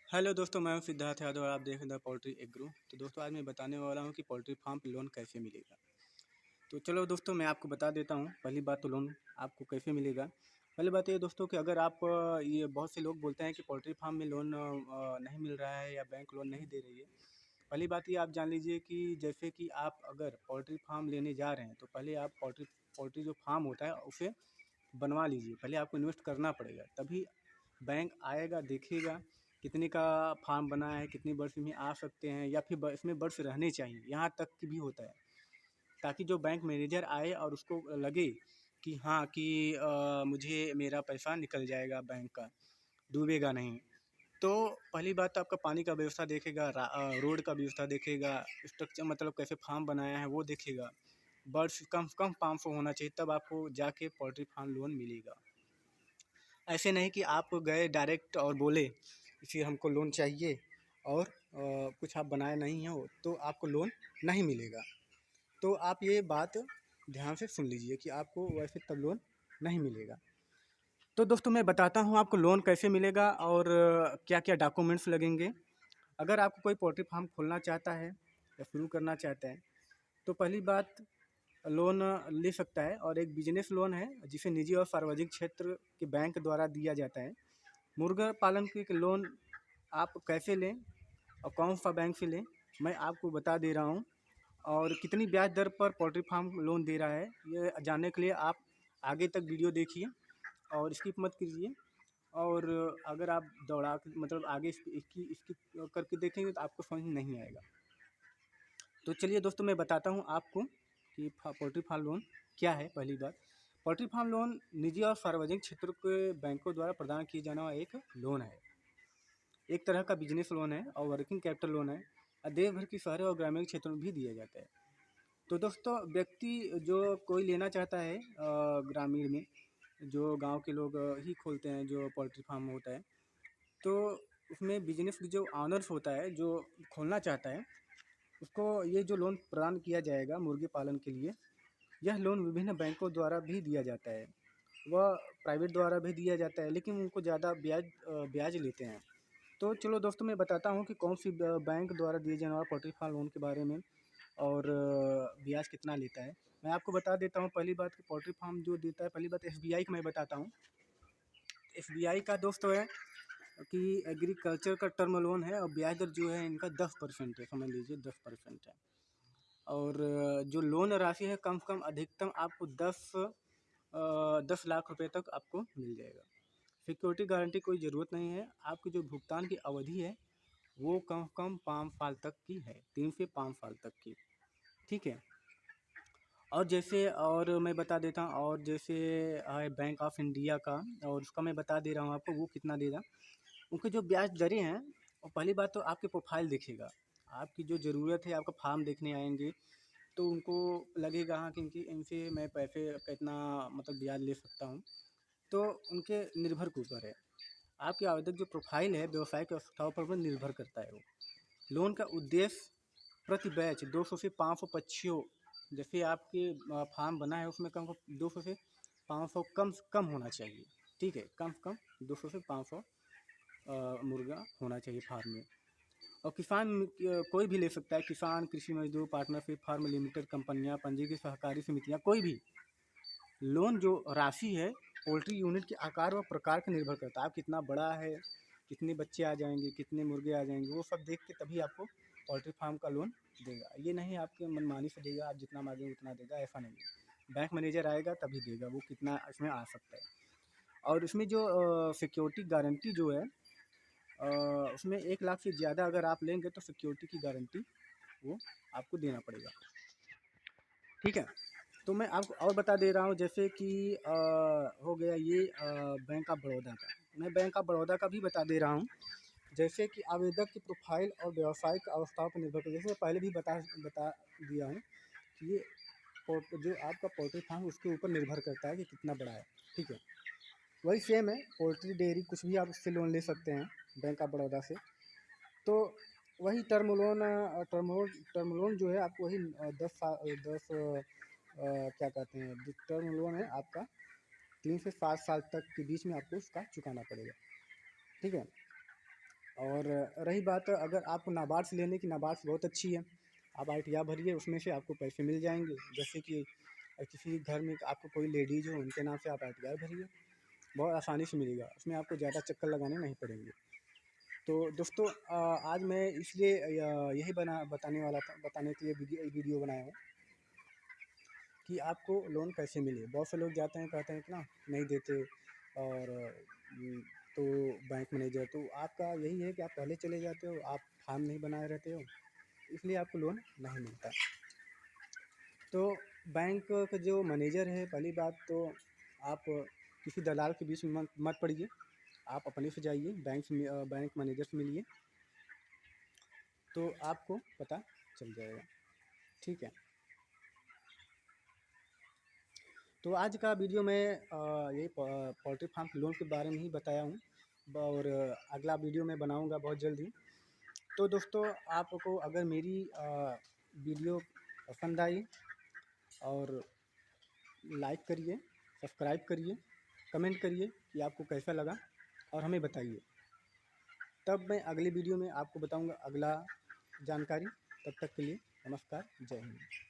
Hello दोस्तों, मैं हूं सिद्धार्थ यादव और आप देख रहे हैं पोल्ट्री एग्रो। तो दोस्तों आज मैं बताने वाला हूं कि पोल्ट्री फार्म पे लोन कैसे मिलेगा। तो चलो दोस्तों मैं आपको बता देता हूं। पहली बात तो लोन आपको कैसे मिलेगा। पहली बात ये दोस्तों कि अगर आप ये बहुत से लोग बोलते हैं कि पोल्ट्री फार्म में लोन नहीं मिल रहा है या बैंक लोन नहीं दे रही है। पहली बात ये आप जान लीजिए कि जैसे कि आप अगर पोल्ट्री फार्म लेने जा रहे हैं तो पहले आप पोल्ट्री पोल्ट्री जो फार्म होता है उसे बनवा लीजिए। पहले आपको इन्वेस्ट करना पड़ेगा, तभी बैंक आएगा, देखेगा कितने का फार्म बना है, कितनी बर्ड्स में आ सकते हैं या फिर इसमें बर्ड्स रहने चाहिए, यहाँ तक की भी होता है। ताकि जो बैंक मैनेजर आए और उसको लगे कि हाँ कि मुझे मेरा पैसा निकल जाएगा बैंक का, डूबेगा नहीं। तो पहली बात तो आपका पानी का व्यवस्था देखेगा, रोड का व्यवस्था देखेगा, स्ट्रक्चर मतलब कैसे फार्म बनाया है वो देखेगा। बर्ड्स कम से कम 500 होना चाहिए, तब आपको जाके पोल्ट्री फार्म लोन मिलेगा। ऐसे नहीं कि आप गए डायरेक्ट और बोले फिर हमको लोन चाहिए और कुछ आप बनाए नहीं हो तो आपको लोन नहीं मिलेगा। तो आप ये बात ध्यान से सुन लीजिए कि आपको वैसे तब लोन नहीं मिलेगा। तो दोस्तों मैं बताता हूँ आपको लोन कैसे मिलेगा और क्या क्या डॉक्यूमेंट्स लगेंगे। अगर आपको कोई पोल्ट्री फार्म खोलना चाहता है या शुरू करना चाहता है तो पहली बात लोन ले सकता है, और एक बिजनेस लोन है जिसे निजी और सार्वजनिक क्षेत्र के बैंक द्वारा दिया जाता है। मुर्गा पालन के लोन आप कैसे लें और कौन सा बैंक से लें, मैं आपको बता दे रहा हूँ। और कितनी ब्याज दर पर पोल्ट्री फार्म लोन दे रहा है ये जानने के लिए आप आगे तक वीडियो देखिए और स्किप मत कीजिए। और अगर आप दौड़ा मतलब आगे इसकी इसकी करके देखेंगे तो आपको समझ नहीं आएगा। तो चलिए दोस्तों मैं बताता हूँ आपको कि पोल्ट्री फार्म लोन क्या है। पहली बात, पोल्ट्री फार्म लोन निजी और सार्वजनिक क्षेत्र के बैंकों द्वारा प्रदान किया जाने वाला एक लोन है। एक तरह का बिजनेस लोन है और वर्किंग कैपिटल लोन है, और देश भर की शहरों और ग्रामीण क्षेत्रों में भी दिया जाता है। तो दोस्तों व्यक्ति जो कोई लेना चाहता है ग्रामीण में, जो गांव के लोग ही खोलते हैं जो पोल्ट्री फार्म होता है, तो उसमें बिजनेस जो ऑनर्स होता है जो खोलना चाहता है उसको ये जो लोन प्रदान किया जाएगा मुर्गी पालन के लिए। यह लोन विभिन्न बैंकों द्वारा भी दिया जाता है, वह प्राइवेट द्वारा भी दिया जाता है, लेकिन उनको ज़्यादा ब्याज लेते हैं। तो चलो दोस्तों मैं बताता हूँ कि कौन सी बैंक द्वारा दिए जाने वाला पोल्ट्री फार्म लोन के बारे में और ब्याज कितना लेता है। मैं आपको बता देता हूँ। पहली बात कि पोल्ट्री फार्म जो देता है, पहली बात एसबीआई का मैं बताता हूँ। एसबीआई का दोस्तों है कि एग्रीकल्चर का टर्म लोन है और ब्याज दर जो है इनका 10% है, समझ लीजिए 10% है। और जो लोन राशि है कम से कम अधिकतम आपको 10 लाख रुपए तक आपको मिल जाएगा। सिक्योरिटी गारंटी कोई ज़रूरत नहीं है। आपकी जो भुगतान की अवधि है वो कम से कम 5 साल तक की है, 3 से 5 साल तक की। ठीक है। और जैसे और मैं बता देता हूँ, और जैसे है बैंक ऑफ इंडिया का, और उसका मैं बता दे रहा हूँ आपको वो कितना देगा। उनकी जो ब्याज दरें हैं, और पहली बात तो आपके प्रोफाइल देखेगा। आपकी जो ज़रूरत है, आपका फार्म देखने आएंगे तो उनको लगेगा हाँ कि इनकी इनसे मैं पैसे कितना मतलब ब्याज ले सकता हूँ। तो उनके निर्भर के ऊपर है। आपकी आवेदक जो प्रोफाइल है व्यवसाय के आवश्यकताओं पर भी निर्भर करता है वो। लोन का उद्देश्य प्रति बैच 200 से 500 पक्षियों, जैसे आपके फार्म बना है उसमें कम से कम 200 से 500 कम से कम होना चाहिए। ठीक है, कम से कम 200 से 500 मुर्गा होना चाहिए फार्म में। और किसान कोई भी ले सकता है, किसान, कृषि मजदूर, पार्टनरशिप फार्म लिमिटेड कंपनियां, पंजीकृत सहकारी समितियां, कोई भी। लोन जो राशि है पोल्ट्री यूनिट के आकार व प्रकार पर निर्भर करता है। आप कितना बड़ा है, कितने बच्चे आ जाएंगे, कितने मुर्गे आ जाएंगे, वो सब देख के तभी आपको पोल्ट्री फार्म का लोन देगा। ये नहीं आपके मनमानी से देगा, आप जितना मांगे उतना देगा, ऐसा नहीं है। बैंक मैनेजर आएगा तभी देगा वो कितना इसमें आ सकता है। और इसमें जो सिक्योरिटी गारंटी जो है उसमें 1 लाख से ज़्यादा अगर आप लेंगे तो सिक्योरिटी की गारंटी वो आपको देना पड़ेगा। ठीक है। तो मैं आपको और बता दे रहा हूँ, जैसे कि हो गया ये बैंक ऑफ बड़ौदा का। मैं बैंक ऑफ बड़ौदा का भी बता दे रहा हूँ। जैसे कि आवेदक की प्रोफाइल और व्यावसायिक अवस्थाओं पर निर्भर करता है। जैसे पहले भी बता बता दिया हूँ कि ये जो आपका पोल्ट्री फार्म उसके ऊपर निर्भर करता है कि कितना बड़ा है। ठीक है। वही सेम है, पोल्ट्री डेयरी कुछ भी आप उससे लोन ले सकते हैं बैंक ऑफ बड़ौदा से। तो वही टर्म लोन जो है आपको वही 10 क्या कहते हैं, जो टर्म लोन है आपका 3 से 7 साल तक के बीच में आपको उसका चुकाना पड़ेगा। ठीक है। और रही बात अगर आपको नाबार्ड से लेने की, नाबार्ड बहुत अच्छी है। आप आरटीआर भरिए, उसमें से आपको पैसे मिल जाएंगे। जैसे कि किसी घर में आपको कोई लेडीज़ हो, उनके नाम से आप आरटीआर भरिए, बहुत आसानी से मिलेगा। उसमें आपको ज़्यादा चक्कर लगाने नहीं पड़ेंगे। तो दोस्तों आज मैं इसलिए यही बताने के लिए वीडियो बनाया हूँ कि आपको लोन कैसे मिले। बहुत से लोग जाते हैं, कहते हैं कि ना नहीं देते, और तो बैंक मैनेजर, तो आपका यही है कि आप पहले चले जाते हो, आप फॉर्म नहीं बनाए रहते हो, इसलिए आपको लोन नहीं मिलता। तो बैंक का जो मैनेजर है, पहली बात तो आप किसी दलाल के बीच में मत पड़िए, आप अपने से जाइए, बैंक मैनेजर से मिलिए, तो आपको पता चल जाएगा। ठीक है, तो आज का वीडियो में यही पोल्ट्री फार्म लोन के बारे में ही बताया हूँ, और अगला वीडियो मैं बनाऊँगा बहुत जल्द ही। तो दोस्तों आपको अगर मेरी वीडियो पसंद आई, और लाइक करिए, सब्सक्राइब करिए, कमेंट करिए कि आपको कैसा लगा, और हमें बताइए। तब मैं अगली वीडियो में आपको बताऊंगा अगला जानकारी। तब तक के लिए नमस्कार, जय हिंद।